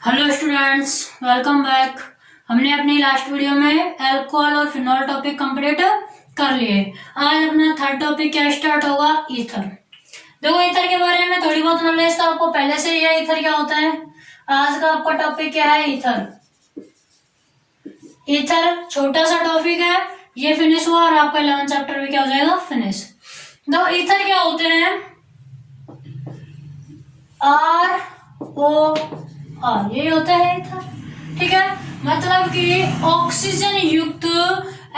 Hello students, welcome back. हमने अपनी last video में अल्कोहल और फिनॉल टॉपिक कंप्लीट कर लिए। आज अपना थर्ड टॉपिक क्या स्टार्ट होगा, ईथर। देखो, ईथर के बारे में थोड़ी बहुत नॉलेज तो आपको पहले से ही है, ईथर क्या होता है। आज का आपका टॉपिक क्या है, ईथर। ईथर छोटा सा टॉपिक है, ये फिनिश हुआ और आपका 11 चैप्टर भी क्या हो जाएगा, फिनिश। तो ईथर क्या होते हैं, ROR, ये होता है ईथर। ठीक है, मतलब कि ऑक्सीजन युक्त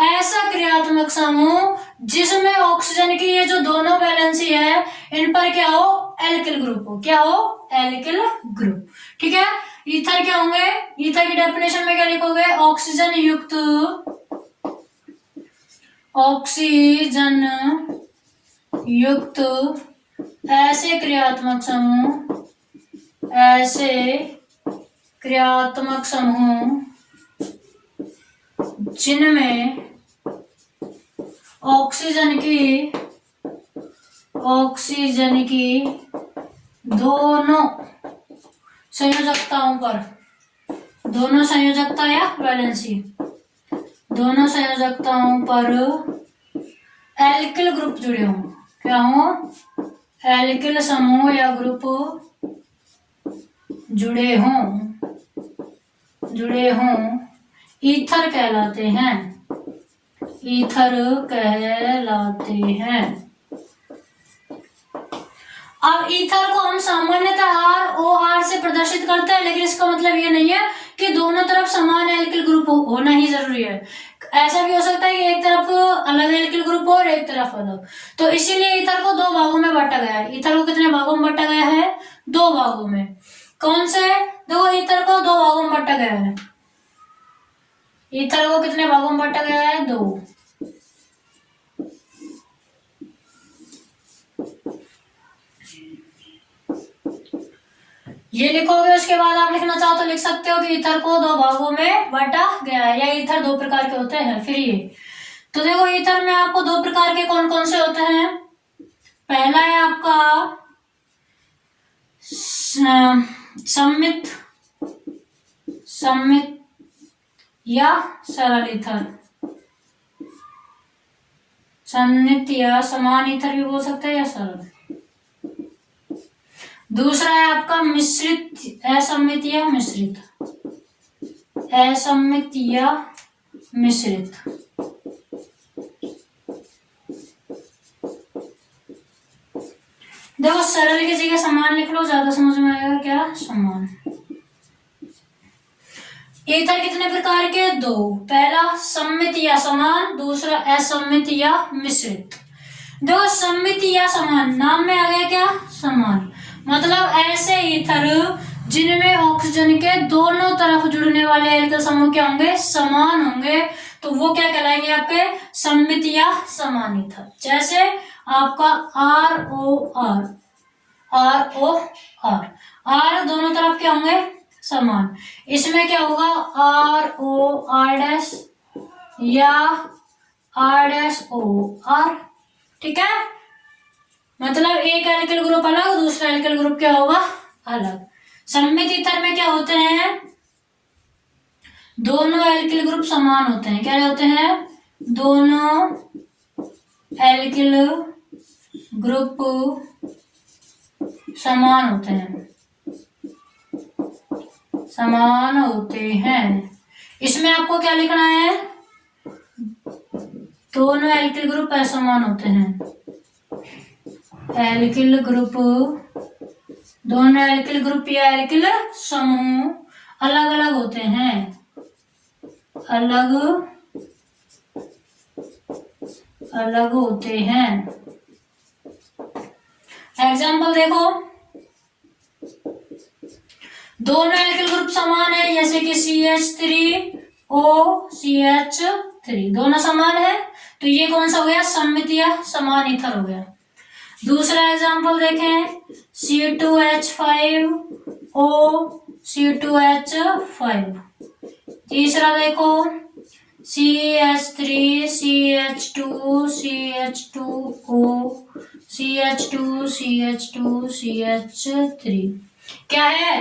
ऐसा क्रियात्मक समूह जिसमें ऑक्सीजन की ये जो दोनों वैलेंसी है इन पर क्या हो, एल्किल ग्रुप हो। क्या हो, एल्किल ग्रुप। ठीक है, ईथर क्या होंगे, ईथर की डेफिनेशन में क्या लिखोगे, ऑक्सीजन युक्त ऐसे क्रियात्मक समूह जिनमें ऑक्सीजन की दोनों संयोजकताओं पर, दोनों संयोजकता या वैलेंसी, दोनों संयोजकताओं पर एल्किल ग्रुप जुड़े हों। क्या हो, एल्किल समूह या ग्रुप जुड़े हों, ईथर कहलाते हैं। अब ईथर को हम सामान्यतः ROR से प्रदर्शित करते हैं, लेकिन इसका मतलब ये नहीं है कि दोनों तरफ समान एल्किल ग्रुप होना ही जरूरी है। ऐसा भी हो सकता है कि एक तरफ अलग एल्किल ग्रुप हो और एक तरफ अलग। तो इसीलिए ईथर को दो भागों में बांटा गया है। ईथर को कितने भागों में बांटा गया है, दो भागों में। कौन से, देखो, ईथर को दो भागों में बांटा गया है। ईथर को कितने भागों में बांटा गया है, दो। ये लिखोगे, उसके बाद आप लिखना चाहो तो लिख सकते हो कि ईथर को दो भागों में बांटा गया है, या ईथर दो प्रकार के होते हैं। फिर ये तो देखो, ईथर में आपको दो प्रकार के कौन कौन से होते हैं। पहला है आपका सममित या सरल ईथर। सममित या समान ईथर भी बोल सकते हैं, या सरल। दूसरा है आपका मिश्रित, असम्मित या मिश्रित। देखो, सरल की जगह समान लिख लो, ज्यादा समझ में आएगा। क्या, समान। ईथर कितने प्रकार के, दो। पहला सम्मित या समान, दूसरा असम्मित या मिश्रित। देखो, सम्मित या समान, नाम में आ गया क्या, समान। मतलब ऐसे ईथर जिनमें ऑक्सीजन के दोनों तरफ जुड़ने वाले एल्किल समूह क्या होंगे, समान होंगे, तो वो क्या कहलाएंगे, आपके सम्मित या समान ईथर। जैसे आपका ROR, R दोनोर तरफ क्या होंगे, समान। इसमें क्या होगा, ROR' या R'OR। ठीक है, मतलब एक एल्किल ग्रुप अलग, दूसरा एल्किल ग्रुप क्या होगा, अलग। सम्मित ईथर में क्या होते हैं, दोनों एल्किल ग्रुप समान होते हैं। क्या होते हैं, दोनों एल्किल ग्रुप समान होते हैं। इसमें आपको क्या लिखना है, दोनों एल्किल ग्रुप असमान होते हैं। एल्किल ग्रुप, दोनों एल्किल ग्रुप या एल्किल समूह अलग अलग होते हैं, अलग होते हैं। एग्जाम्पल देखो, दोनों एल्किल ग्रुप समान है, जैसे कि CH3OCH3 दोनों समान है, तो ये कौन सा हो गया, सम्मित या समान ईथर हो गया। दूसरा एग्जाम्पल देखें, C2H5OC2H5। तीसरा देखो, CH3CH2CH2OCH2CH3। क्या है,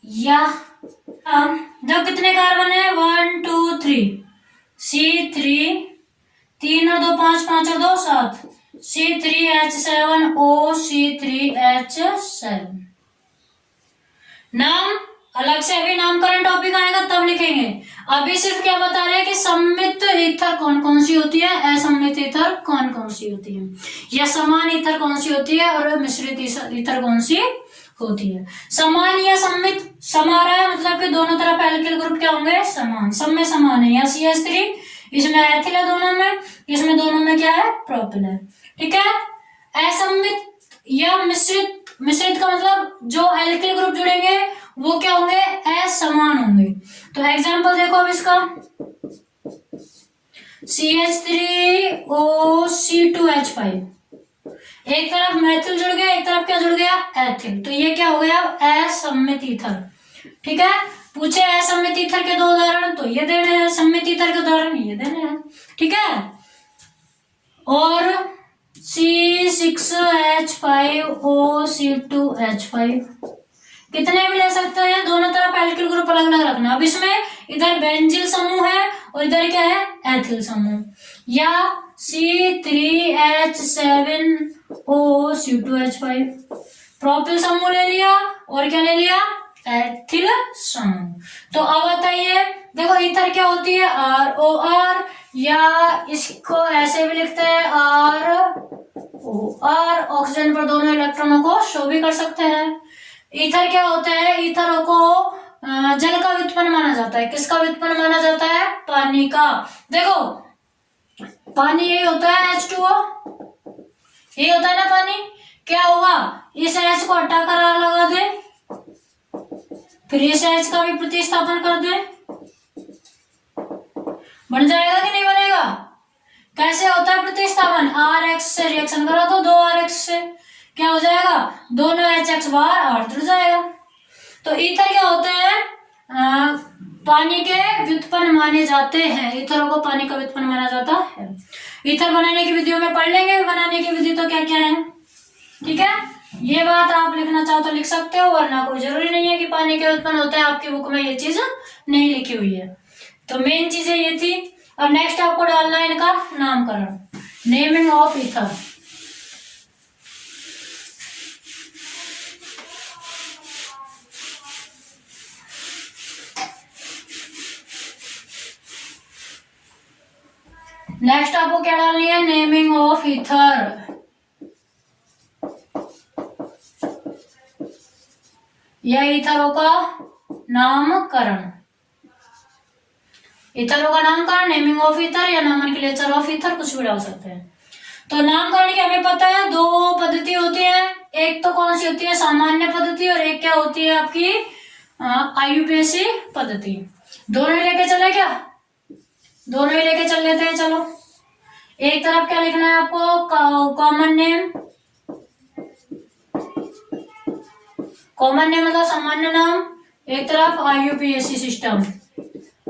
या जब कितने कार्बन है 1 2 3 C3 3 और 2 5 5 और 2 7 C3H7O C3H7। नाम अलग से अभी नामकरण टॉपिक आएगा तब लिखेंगे। अभी सिर्फ क्या बता रहे हैं कि सम्मित ईथर कौन कौन सी होती है, असम्मित ईथर कौन कौन सी होती है, या समान ईथर कौन सी होती है और मिश्रित ईथर कौन सी होती है। समान या सम्मित, समा रहा है मतलब कि दोनों तरफ एल्किल ग्रुप क्या होंगे, समान, सब में समान है। या CH3 इसमें एथिल है दोनों में, इसमें दोनों में क्या है, प्रोपिल है। ठीक है। असम्मित या मिश्रित, मिश्रित का मतलब जो एल्किल ग्रुप जुड़ेंगे वो क्या होंगे, असमान होंगे। तो एग्जांपल देखो अब इसका, CH3OC2H5, एक तरफ मैथिल जुड़ गया, एक तरफ क्या जुड़ गया, एथिल, तो ये क्या हो गया, असम्मित ईथर। ठीक है। पूछे असम्मित ईथर के 2 उदाहरण, तो ये देने हैं, सम्मित ईथर के उदाहरण ये देने हैं। ठीक है। और C6H5OC2H5 कितने भी ले सकते हैं, दोनों तरफ एल्किल ग्रुप अलग अलग रखना। अब इसमें इधर बेंजिल समूह है और इधर क्या है, एथिल समूह। या C3H7OC2H5 प्रोपिल समूह ले लिया और क्या ले लिया, एथिल समूह। तो अब बताइए, देखो ईथर क्या होती है, ROR, या इसको ऐसे भी लिखते हैं ROR, ऑक्सीजन पर दोनों इलेक्ट्रॉनों को शो भी कर सकते हैं। ईथर क्या होता है, ईथर को जल का व्युत्पन्न माना जाता है। किसका व्युत्पन्न माना जाता है, पानी का। देखो पानी यही होता है H2O, यही होता है ना पानी। क्या होगा, इस H को हटाकर R लगा दे, फिर इस H का भी प्रतिस्थापन कर दे, बन जाएगा कि नहीं बनेगा। कैसे होता है प्रतिस्थापन, RX से रिएक्शन करो तो 2RX से क्या हो जाएगा, दोनों HX बाहर, R जुड़ जाएगा। तो ईथर क्या होते हैं, पानी के व्युत्पन्न माने जाते हैं। ईथरों को पानी का व्युत्पन्न माना जाता है। ईथर बनाने की विधियों में पढ़ लेंगे, बनाने की विधि तो क्या क्या है। ठीक है। ये बात आप लिखना चाहो तो लिख सकते हो, वरना कोई जरूरी नहीं है कि पानी के उत्पन्न होता है। आपकी बुक में ये चीज नहीं लिखी हुई है। तो मेन चीजें ये थी। अब नेक्स्ट आपको डालना है इनका नामकरण, नेमिंग ऑफ ईथर। नेक्स्ट आपको क्या डालनी है, नेमिंग ऑफ ईथर। या ईथरों का नामकरण, ईथरों का नामकरण, नेमिंग ऑफ ईथर या नोमेनक्लेचर ऑफ ईथर, कुछ भी डाल सकते हैं। तो नामकरण की हमें पता है 2 पद्धति होती है। एक तो कौन सी होती है, सामान्य पद्धति, और एक क्या होती है आपकी IUPAC पद्धति। दोनों ही लेके चले क्या, दोनों ही लेके चल लेते हैं। चलो एक तरफ क्या लिखना है आपको, कॉमन नेम, कॉमन नेम मतलब सामान्य नाम, एक तरफ IUPAC सिस्टम,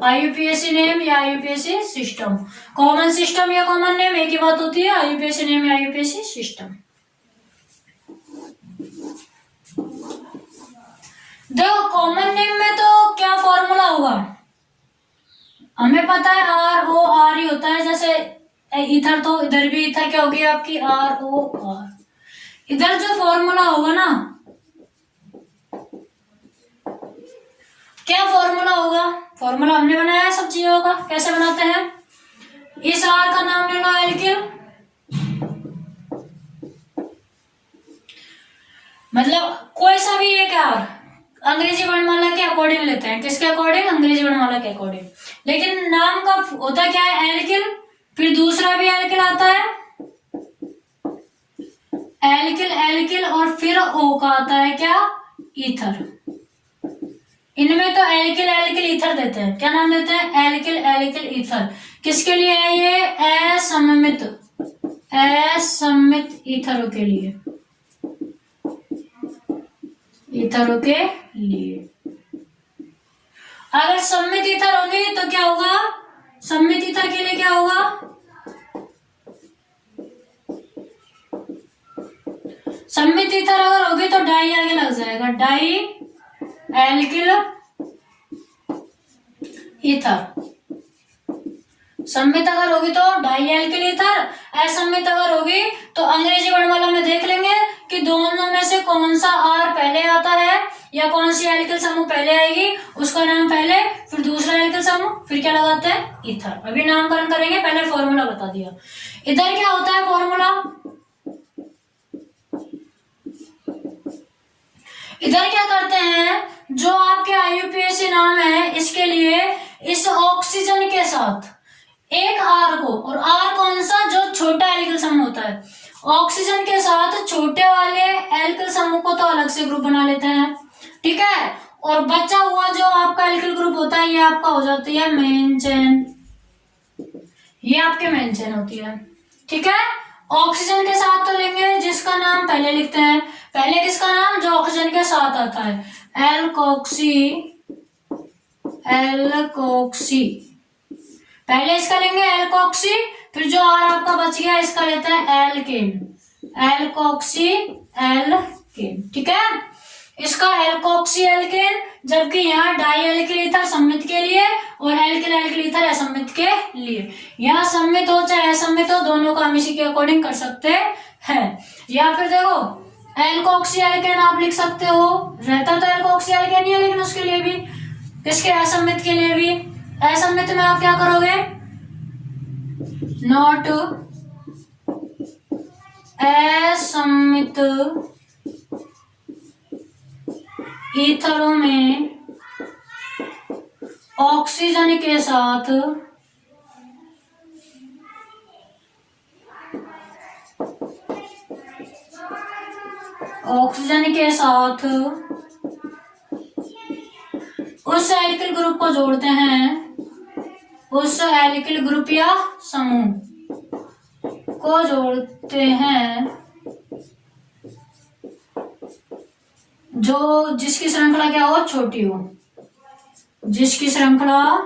IUPAC नेम या IUPAC सिस्टम। कॉमन सिस्टम या कॉमन नेम एक ही बात होती है, IUPAC नेम या IUPAC सिस्टम। देखो कॉमन नेम में तो क्या फॉर्मूला होगा, हमें पता है ROR ही होता है। जैसे ईथर, तो इधर भी ईथर क्या होगी आपकी ROR। इधर जो फॉर्मूला होगा ना, क्या फॉर्मूला होगा, फॉर्मूला हमने बनाया है सब चीजों का। कैसे बनाते हैं, इस R का नाम ले लो एल्किल, मतलब कोई सा भी एक R अंग्रेजी वर्णमाला के अकॉर्डिंग लेते हैं। किसके अकॉर्डिंग, अंग्रेजी वर्णमाला के अकॉर्डिंग। लेकिन नाम का होता क्या है, एल्किल, फिर दूसरा भी एल्किल आता है, एल्किल एल्किल, और फिर O का आता है क्या, ईथर। इनमें तो एल्किल एल्किल ईथर देते हैं। क्या नाम देते हैं, एल्किल एल्किल ईथर। किसके लिए है ये, असममित, असममित ईथरों के लिए, ईथरों के लिए। अगर सम्मित ईथर होंगे तो क्या होगा, सम्मित ईथर के लिए क्या होगा, सम्मित ईथर अगर होगी तो डाई आगे लग जाएगा, डाई एल्किल ईथर। सम्मित अगर होगी तो डाई एल्किल ईथर, असम्मित अगर होगी तो अंग्रेजी वर्णमाला में देख लेंगे कि दोनों में से कौन सा आर पहले आता है या कौन सी एल्किल समूह पहले आएगी, उसका नाम पहले, फिर दूसरा एल्किल समूह, फिर क्या लगाते हैं, ईथर। अभी नामकरण करेंगे, पहले फॉर्मूला बता दिया। इधर क्या होता है फॉर्मूला, इधर क्या करते हैं, जो आपके IUPAC नाम है इसके लिए इस ऑक्सीजन के साथ एक आर को, और आर कौन सा, जो छोटा एल्किल समूह होता है, ऑक्सीजन के साथ छोटे वाले एल्किल समूह को तो अलग से ग्रुप बना लेते हैं, ठीक है। और बचा हुआ जो आपका एल्किल ग्रुप होता है ये आपका हो जाती है मेन चेन, ये आपके मेन चेन होती है, ठीक है। ऑक्सीजन के साथ तो लेंगे जिसका नाम पहले लिखते हैं, पहले किसका नाम, जो ऑक्सीजन के साथ आता है, एल्कोक्सी, एल्कोक्सी, पहले इसका लेंगे एल्कोक्सी, फिर जो आर आपका बच गया इसका लेते हैं एल्केन, एल्कोक्सी एल्केन, ठीक है। इसका एल्कोक्सी एल्केन, जबकि यहाँ डाई एल्किल ईथर सम्मित के लिए और एल्किल एल्किल ईथर असम्मित के लिए। यहाँ सम्मित हो चाहे असम्मित हो, दोनों का हम इसी के अकॉर्डिंग कर सकते हैं। या फिर देखो एल्कोक्सी एल्केन आप लिख सकते हो, रहता तो एल्कोक्सी एल्केन ही है, लेकिन उसके लिए भी, किसके, असम्मित के लिए भी, असम्मित में आप क्या करोगे, नॉट असम्मित ईथरों में ऑक्सीजन के साथ उस एल्किल ग्रुप को जोड़ते हैं, उस एल्किल ग्रुप या समूह को जोड़ते हैं जो जिसकी श्रृंखला क्या हो, छोटी हो, जिसकी श्रृंखला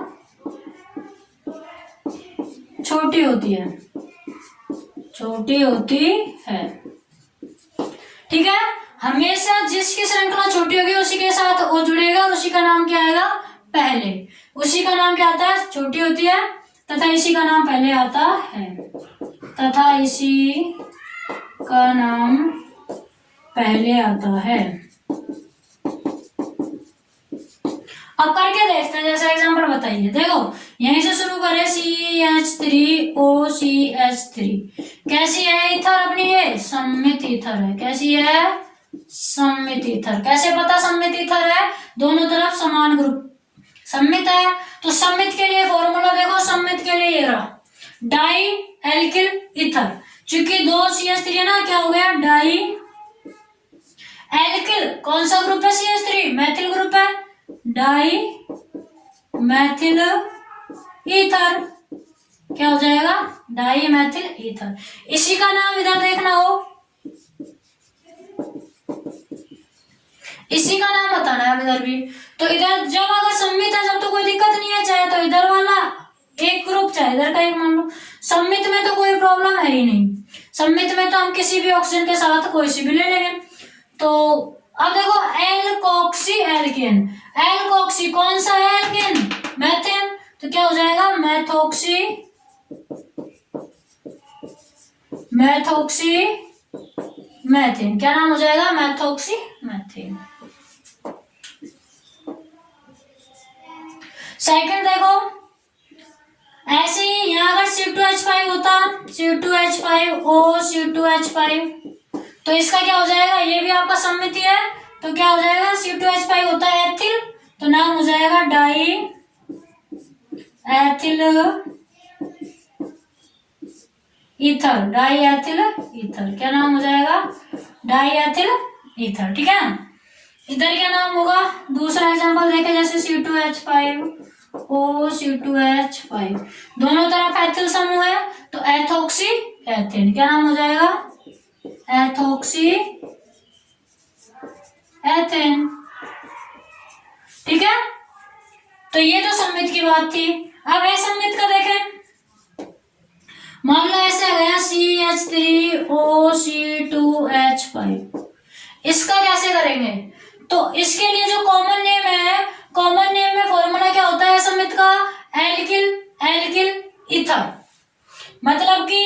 छोटी होती है, छोटी होती है, ठीक है। हमेशा जिसकी श्रृंखला छोटी होगी उसी के साथ वो जुड़ेगा, उसी का नाम क्या आएगा, पहले, उसी का नाम क्या आता है, छोटी होती है, तथा इसी का नाम पहले आता है, तथा इसी का नाम पहले आता है। अब करके देखते हैं, जैसे एग्जांपल बताइए, देखो यहीं से शुरू करें, CH3OCH3, कैसी है ईथर अपनी, ये सम्मित ईथर है, कैसी है, सम्मित ईथर। कैसे पता सम्मित ईथर है, दोनों तरफ समान ग्रुप सम्मित है, तो सम्मित के लिए फॉर्मूला देखो, सम्मित के लिए ये रहा, डाई एल्किल ईथर, चूंकि 2 CH3 है ना, क्या हो गया, डाई एल्किल, कौन सा ग्रुप है, CH3 मैथिल ग्रुप है, डाई मैथिल ईथर, क्या हो जाएगा, डाई मैथिल ईथर। इसी का नाम इधर देखना हो, इसी का नाम बताना है इधर भी। तो इधर जब अगर सम्मित है जब तो कोई दिक्कत नहीं है, चाहे तो इधर वाला एक ग्रुप चाहे इधर का एक मान लो, सम्मित में तो कोई प्रॉब्लम है ही नहीं, सम्मित में तो हम किसी भी ऑक्सीजन के साथ कोई सी भी ले लेंगे। तो अब देखो एल्कोक्सी एल्केन, एल्कोक्सी कौन सा है, एल्केन मैथेन, तो क्या हो जाएगा, मैथोक्सी, मैथोक्सी मैथेन, क्या नाम हो जाएगा, मैथोक्सी मैथेन। सेकंड देखो, ऐसे ही यहाँ अगर C2H5 होता, C2H5O C2H5, तो इसका क्या हो जाएगा, ये भी आपका सम्मिति है, तो क्या हो जाएगा, C2H5 होता है एथिल, तो नाम हो जाएगा die ethyl ether, die ethyl ether, क्या नाम हो जाएगा, डाई एथिल ईथर, ठीक है। इधर क्या नाम होगा, दूसरा एग्जांपल देखे, जैसे C2H5O C2H5, दोनों तरफ एथिल समूह है, तो एथोक्सी एथेन, क्या नाम हो जाएगा, एथोक्सी एथेन, ठीक है। तो ये तो सम्मित की बात थी। अब असम्मित का देखें, मान लो ऐसे आ गया CH3O C2H5, इसका कैसे करेंगे, तो इसके लिए जो कॉमन नेम है, कॉमन नेम में फॉर्मूला क्या होता है समित का, एल्किल एल्किल ईथर। मतलब कि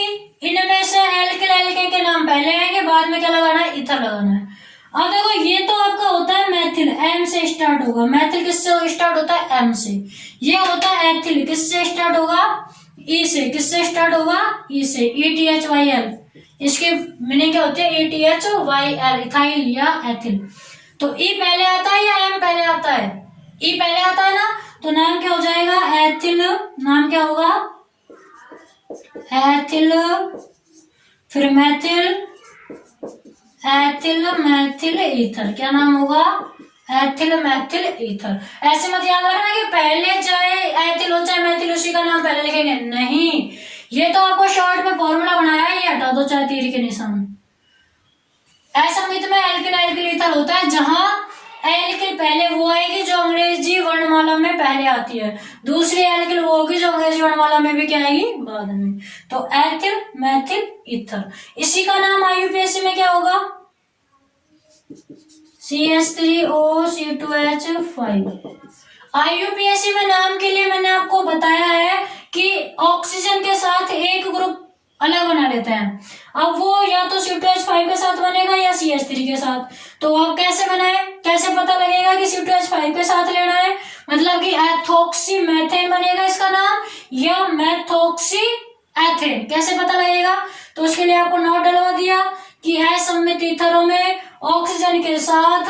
इनमें से एल्किल एल्केन के नाम पहले आएंगे, बाद में क्या लगाना है, ईथर लगाना है। अब देखो ये तो आपका होता है मैथिल, एम से स्टार्ट होगा। मैथिल किससे स्टार्ट होता है, एम से। ये होता है एथिल, किससे स्टार्ट होगा, ई से। किससे स्टार्ट होगा, ई से। ETHYL, इसके मीनिंग क्या होती है, ETHYL, इथाइल या एथिल। तो ई पहले आता है या एम पहले आता है, ई पहले आता है ना, तो नाम क्या हो जाएगा, एथिल। नाम क्या होगा, एथिल, फिर मैथिल, एथिल मैथिल ईथर। क्या नाम होगा, एथिल मैथिल ईथर। ऐसे मत याद रखना कि पहले चाहे एथिल हो चाहे मैथिल उसी का नाम पहले लिखेंगे, नहीं। ये तो आपको शॉर्ट में फॉर्मूला बनाया है, ये हटा दो चाहे तीर के निशान। असमित में एल्किल एल्किल ईथर होता है, जहां एल्किल पहले वो आएगी जो अंग्रेजी वर्णमाला में पहले आती है, दूसरी एल्किल वो होगी जो अंग्रेजी वर्णमाला में भी क्या आएगी, बाद में। तो एथिल मैथिल ईथर, इसी का नाम IUPAC में क्या होगा, CH3O, C2H5। IUPAC में नाम के लिए मैंने आपको बताया है कि ऑक्सीजन के साथ एक ग्रुप अलग बना लेते हैं। अब वो या तो C2H5 के साथ बनेगा या CH3 के साथ। तो अब कैसे बनाए, कैसे पता लगेगा कि C2H5 के साथ लेना है, मतलब कि एथोक्सी मैथेन बनेगा इसका नाम, या मैथोक्सी एथेन, कैसे पता लगेगा। तो उसके लिए आपको नोट डलवा दिया कि असमित ईथरों में ऑक्सीजन के साथ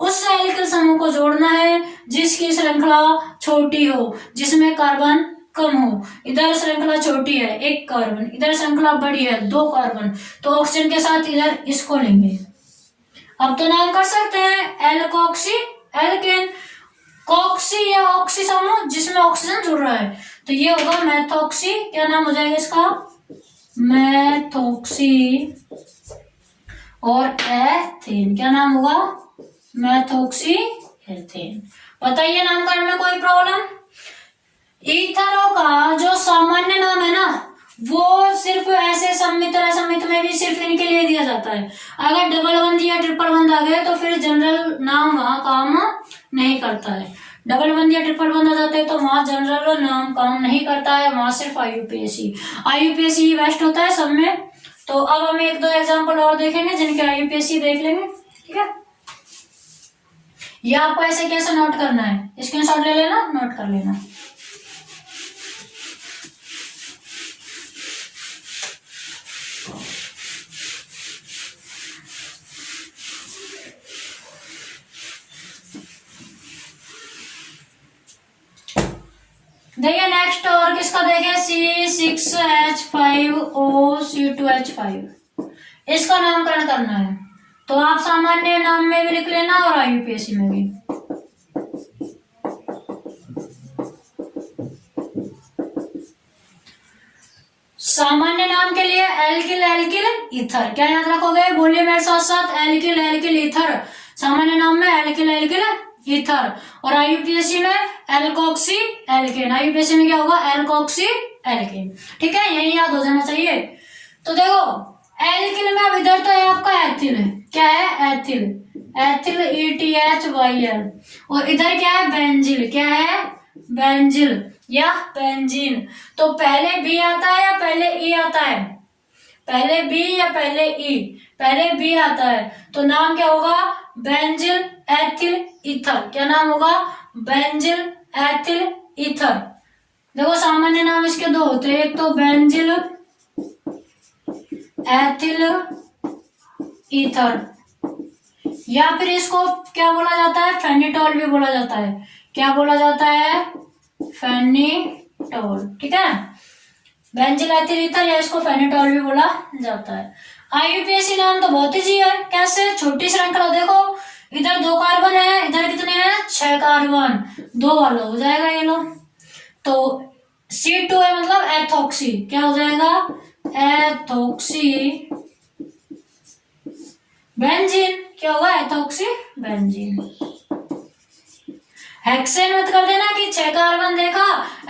उस एल्किल समूह को जोड़ना है जिसकी श्रृंखला छोटी हो, जिसमें कार्बन कम हो। इधर श्रृंखला छोटी है 1 कार्बन, इधर श्रृंखला बड़ी है 2 कार्बन, तो ऑक्सीजन के साथ इधर इसको लेंगे। अब तो नाम कर सकते हैं एल्कोक्सी एल्केन, कॉक्सी या ऑक्सी समूह जिसमें ऑक्सीजन जुड़ रहा है, तो ये होगा मैथोक्सी। क्या नाम हो जाएगा इसका, मैथोक्सी। और एथेन, क्या नाम होगा, मैथोक्सी एथेन। बताइए नामकरण में कोई प्रॉब्लम। ईथरों का जो सामान्य नाम है ना, वो सिर्फ ऐसे सम्मित और असम्मित में भी सिर्फ इनके लिए दिया जाता है। अगर डबल बंद या ट्रिपल बंद आ गए तो फिर जनरल नाम वहां काम नहीं करता है। डबल बंद या ट्रिपल बंद आ जाते हैं तो वहां जनरल नाम काम नहीं करता है, वहां सिर्फ IUPAC ही बेस्ट होता है सब में। तो अब हम 1-2 एग्जाम्पल और देखेंगे जिनके IUPAC देख लेंगे, ठीक है। ये आपको ऐसे कैसे नोट करना है, स्क्रीनशॉट ले लेना, नोट कर लेना। देखिए नेक्स्ट और किसका देखें, C6H5O C2H5, इसका नामकरण करना है। तो आप सामान्य नाम में भी लिख लेना और IUPAC में भी। सामान्य नाम के लिए एल्किल एल्किल ईथर, क्या याद रखोगे, बोलिए मेरे साथ साथ, एल्किल एल्किल ईथर। सामान्य नाम में एल्किल एल्किल ईथर, और IUPAC में एल्कोक्सी एल्केन। IUPAC में क्या होगा, एल्कोक्सी एल्केन, ठीक है, यही याद हो जाना चाहिए। तो देखो एल्किल में अब इधर तो है आपका एथिल है, क्या है, एथिल, एथिल ETHYL, और इधर क्या है, बेंजिल, क्या है, बेंजिल या बेंजीन। तो पहले बी आता है या पहले ई आता है, पहले बी या पहले ई, पहले बी आता है, तो नाम क्या होगा, बेंजिल एथिल ईथर। क्या नाम होगा, बेंजिल एथिल ईथर। देखो सामान्य नाम इसके 2 होते हैं, एक तो बेंजिल एथिल ईथर, या फिर इसको क्या बोला जाता है, फेनिटॉल भी बोला जाता है। क्या बोला जाता है, फेनिटॉल, ठीक है, बेंजिल एथिल ईथर, या इसको फेनिटॉल भी बोला जाता है। IUPAC नाम तो बहुत इजी है, कैसे, छोटी श्रृंखला, देखो इधर 2 कार्बन है, इधर कितने हैं, 6 कार्बन, 2 वाला हो जाएगा ये लो। तो C2 है मतलब एथोक्सी, क्या हो जाएगा, एथोक्सी बेंजीन, क्या होगा, एथोक्सी बेंजीन। हेक्सेन मत कर देना कि 6 कार्बन देखा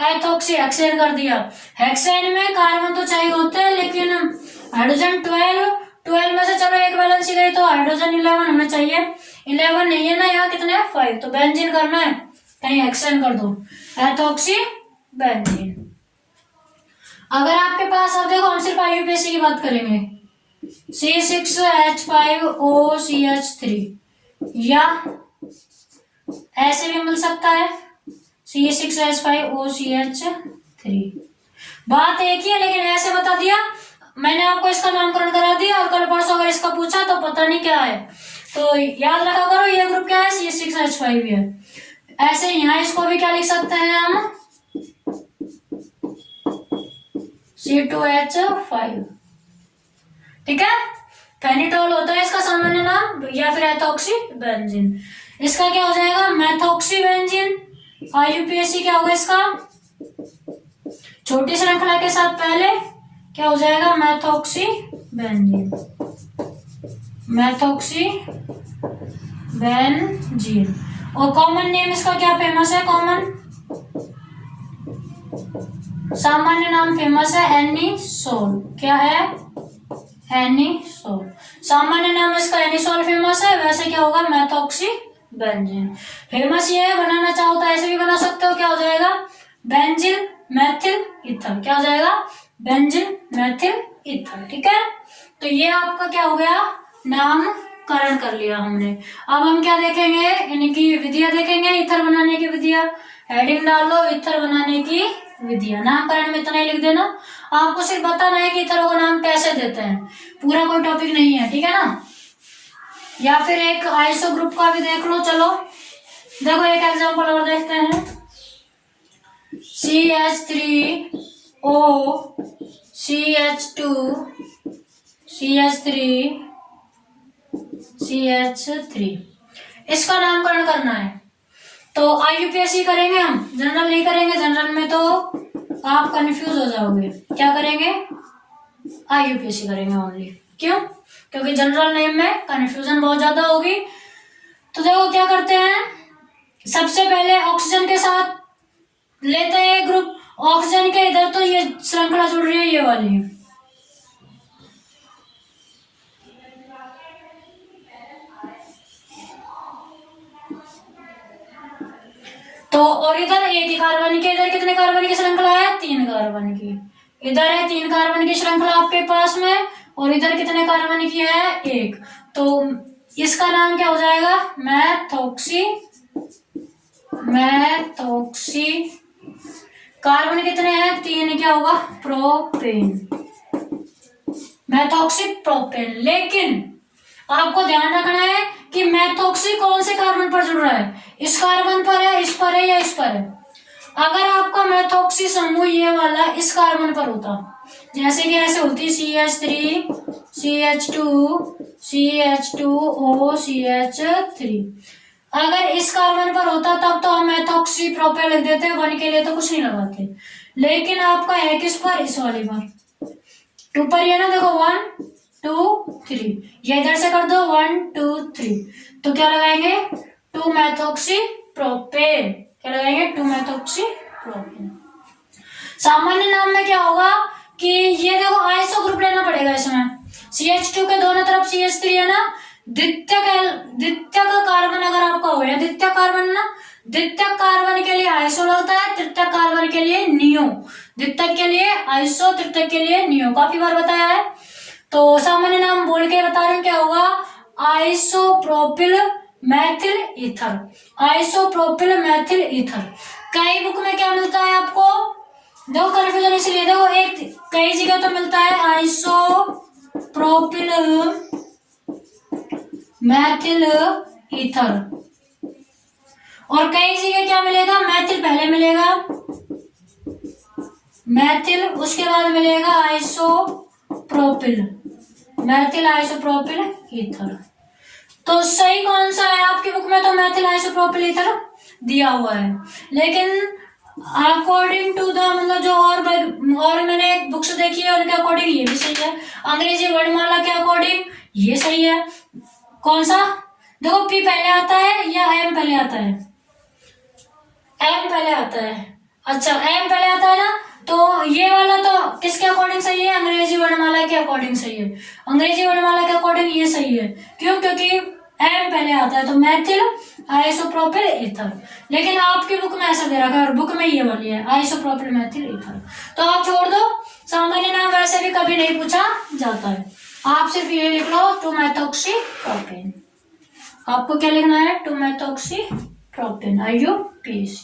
एथोक्सी हेक्सेन कर दिया। हेक्सेन में कार्बन तो चाहिए होते हैं, लेकिन हाइड्रोजन 12 में से चलो एक वैलेंसी गई तो हाइड्रोजन 11 होना चाहिए। 11 नहीं है ना, यहाँ कितने हैं 5, तो बेंजीन करना है, कहीं एक्शन कर दो, एथॉक्सी बेंजीन। अगर आपके पास, अब देखो हम सिर्फ आईयूपीएसी की बात करेंगे, C6H5OCH3, या ऐसे भी मिल सकता है C6H5OCH3, बात एक ही है, लेकिन ऐसे बता दिया मैंने आपको, इसका नामकरण करा दिया, और कल परसों अगर इसका पूछा तो पता नहीं क्या है, तो याद रखा करो ये ग्रुप क्या है, C6H5 है। ऐसे यहाँ इसको भी क्या लिख सकते हैं हम, C2H5, ठीक है। फेनिटोल होता है इसका सामान्य नाम, या फिर एथॉक्सी बेंजीन। इसका क्या हो जाएगा, मेथॉक्सी बेंजीन। आईयूपीएसी क्या होगा इसका, छोटी श्रृंखला के साथ पहले क्या हो जाएगा, मेथॉक्सी बेंजीन, मेथॉक्सी बेंजीन। और कॉमन नेम इसका क्या फेमस है, कॉमन सामान्य नाम फेमस है एनिसोल, क्या है, एनिसोल, सामान्य नाम इसका एनिसोल फेमस है। वैसे क्या होगा, मेथॉक्सी बेंजीन। फेमस ये है, बनाना चाहो तो ऐसे भी बना सकते हो, क्या हो जाएगा, बेंजिल मैथिल ईथर, क्या हो जाएगा, बेंजिल मैथिल ईथर, ठीक है। तो ये आपका क्या हो गया, नामकरण कर लिया हमने। अब हम क्या देखेंगे, इनकी विधियां देखेंगे, ईथर बनाने की विधियां। हेडिंग डाल लो, ईथर बनाने की विधियां। नामकरण में इतना ही लिख देना, आपको सिर्फ बताना है कि ईथरों का नाम कैसे देते हैं, पूरा कोई टॉपिक नहीं है, ठीक है ना। या फिर एक आइसो ग्रुप का भी देख लो, चलो देखो एक एग्जांपल और देखते हैं, CH3O CH2 CH3 CH3, इसका नामकरण करना है। तो आईयूपीएसी करेंगे हम, जनरल नहीं करेंगे, जनरल में तो आप कंफ्यूज हो जाओगे। क्या करेंगे, आईयूपीएसी करेंगे ओनली। क्यों, क्योंकि जनरल नेम में कंफ्यूजन बहुत ज्यादा होगी। तो देखो क्या करते हैं, सबसे पहले ऑक्सीजन के साथ लेते हैं ग्रुप, ऑक्सीजन के इधर तो ये श्रृंखला जुड़ रही है, ये वाली, तो और इधर एक ही कार्बन की, इधर कितने कार्बन की श्रृंखला है, 3 कार्बन की, इधर है 3 कार्बन की श्रृंखला आपके पास में, और इधर कितने कार्बन की है, 1। तो इसका नाम क्या हो जाएगा, मेथॉक्सी, मेथॉक्सी, कार्बन कितने हैं, 3, क्या होगा, प्रोपेन, मेथॉक्सी प्रोपेन। लेकिन आपको ध्यान रखना है कि मेथॉक्सी कौन से कार्बन पर जुड़ रहा है, इस कार्बन पर है, इस पर है, या इस पर है। अगर आपका मेथॉक्सी समूह ये वाला इस कार्बन पर होता, जैसे कि ऐसे होती CH3 CH2 CH2O CH3, अगर इस कार्बन पर होता तब तो हम मेथॉक्सी प्रोपेन लिख देते, 1 के लिए तो कुछ नहीं लगाते। लेकिन आपका है किस पर, इस वाले पर, 2 पर, ये ना देखो 1 2 3, ये इधर से कर दो 1 2 3, तो क्या लगाएंगे, 2 मेथॉक्सी प्रोपेन, क्या लगाएंगे, 2 मेथॉक्सी प्रोपेन। सामान्य नाम में क्या होगा कि ये देखो आइसो ग्रुप लेना पड़ेगा इसमें, CH2 के दोनों तरफ CH3 है ना, द्वितीयक कार्बन अगर आपका हो या द्वितीयक कार्बन ना, द्वितीयक कार्बन के लिए आइसो लगता है, तृतीयक कार्बन के लिए नियो, द्वितीयक के लिए आइसो, तृतीयक के लिए नियो, काफी बार बताया है। तो सामान्य नाम बोल के बता रहे हैं, क्या होगा, isopropyl Maithil ether, isopropyl Maithil ether. कई बुक में क्या मिलता है आपको, देखो कंफ्यूजन इसलिए, देखो एक कई जगह तो मिलता है आइसोप्रोपिल मैथिल ईथर, और कई जगह क्या मिलेगा, मैथिल पहले मिलेगा, मैथिल उसके बाद मिलेगा आइसोप्रोपिल, मैथिल आइसोप्रोपिल ईथर। तो सही कौन सा है आपकी बुक में, तो मैथिल आइसोप्रोपिल ईथर दिया हुआ है। लेकिन अकॉर्डिंग टू द, मतलब जो और मैंने बुक्स देखी है उनके अकॉर्डिंग ये भी सही है, अंग्रेजी वर्णमाला के अकॉर्डिंग ये सही है। कौन सा, देखो P पहले आता है या M पहले आता है, M पहले आता है, अच्छा M पहले आता है ना, तो ये वाला तो किसके अकॉर्डिंग सही है, अंग्रेजी वर्णमाला के अकॉर्डिंग सही है, अंग्रेजी वर्णमाला के अकॉर्डिंग ये सही है। क्यों, क्योंकि एम पहले आता है, तो मैथिल आइसोप्रोपिल ईथर। लेकिन आपकी बुक में ऐसा दे रखा है और बुक में ये वाली है आइसोप्रोपिल मैथिल ईथर, तो आप छोड़ दो। सामान्य नाम वैसे भी कभी नहीं पूछा जाता है, आप सिर्फ ये लिख लो 2-मेथॉक्सी-प्रोपेन। आपको क्या लिखना है? 2-मेथॉक्सी-प्रोपेन, IUPAC।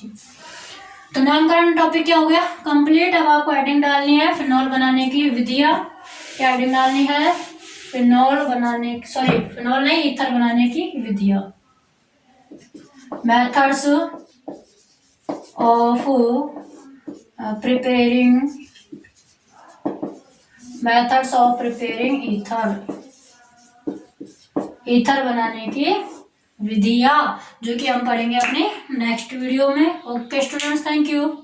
तो नामकरण टॉपिक क्या हो गया कंप्लीट। अब आपको हेडिंग डालनी है फिनॉल बनाने की विधियां। क्या हेडिंग डालनी है? फिनॉल नहीं, ईथर बनाने की विधियां। मेथड्स ऑफ प्रिपेयरिंग ईथर बनाने की विधियां, जो कि हम पढ़ेंगे अपने नेक्स्ट वीडियो में। Okay students, thank you.